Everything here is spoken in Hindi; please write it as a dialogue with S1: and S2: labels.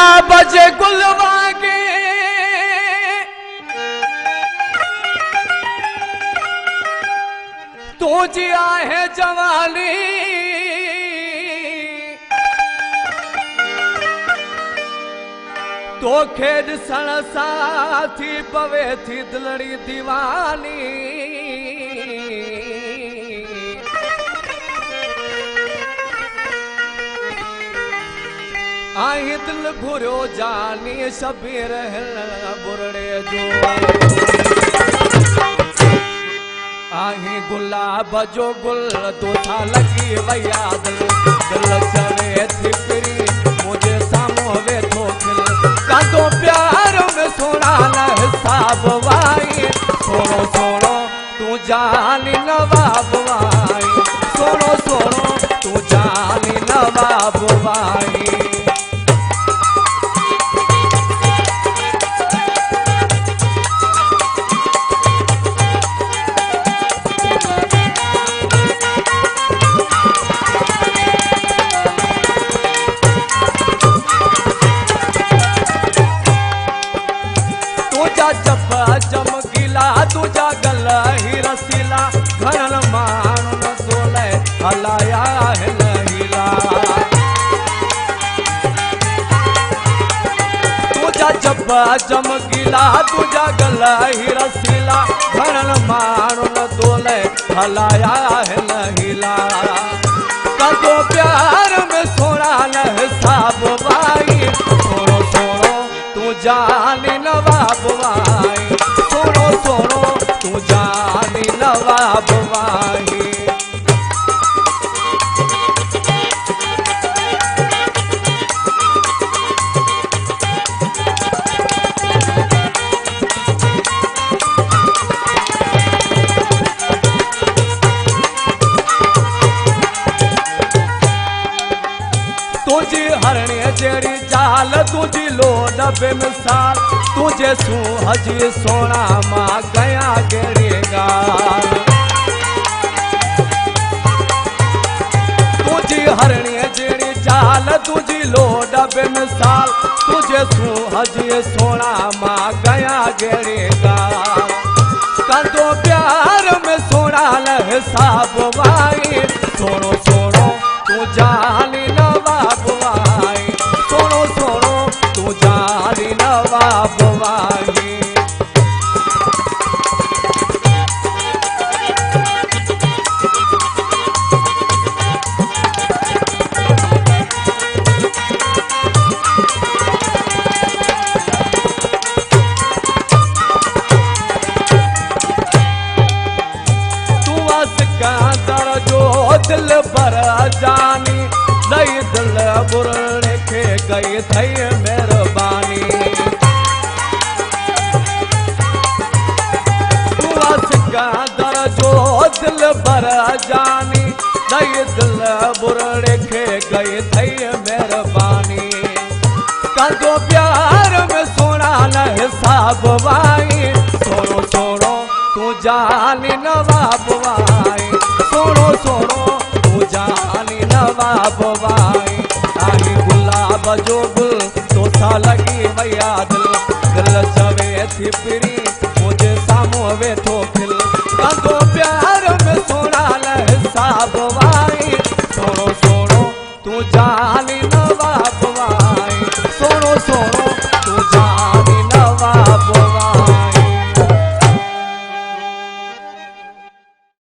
S1: गुलाब जे गुल वागे तुझी आहे जवानी तोखे ॾिसण सां थी पवे थी दिलड़ी दीवानी आई दिल घुरियो जानी शबीर बुरड़े जो आई गुलाब जो गुल तोथा लगी वैया दिल चवे थी फिरी मुझे सामो वेठो खिल कांदो प्यार में सोना न हिसाब वाई सोनो सोनो तू जानी नवाब वाई सोनो सोनो तू जानी नवाब वाई चमकीला तुझा गल ही रसीला घरल माण्हुन सोले हलाया है लहीला तुझा चमकीला तुझा गल ही रसीला घरल माण्हुन सोले हलाया है लहीला कदो प्यार में सोना न हिसाब वाई सोनो सोनो तू जानी नवाब वाई सोनो सोनो तू जानी नवाब वाई तुझी हरणी जेड़ी जाल तुझी लोड बेमिसाल तुझे सू हजी सोना मां गया गेड़ी गाल तुझी हरणी जेड़ी जाल तुझी लोड बेमिसाल तुझे सू हजी सोना मां गया गेड़ी गाल कंदो प्यार में सोना न हिसाब वाई सोनो सोनो तू जानी नवाब वाई सोनो सोनो तू जानी नवाब वाई दिल पर जानी दई दिल बुरड़े के गई थई मेहरबानी सिकंदर जो दिल पर जानी दई दिल बुरड़े के गई थई मेहरबानी कंदो प्यार में सोना न हिसाब वाई सोनो सोनो तू जानी नवाब वाई सोनो सोनो तू जानी नवाब वाई आई गुलाब जो गुल तोथा लगी वैया दिल चवे थी फिरी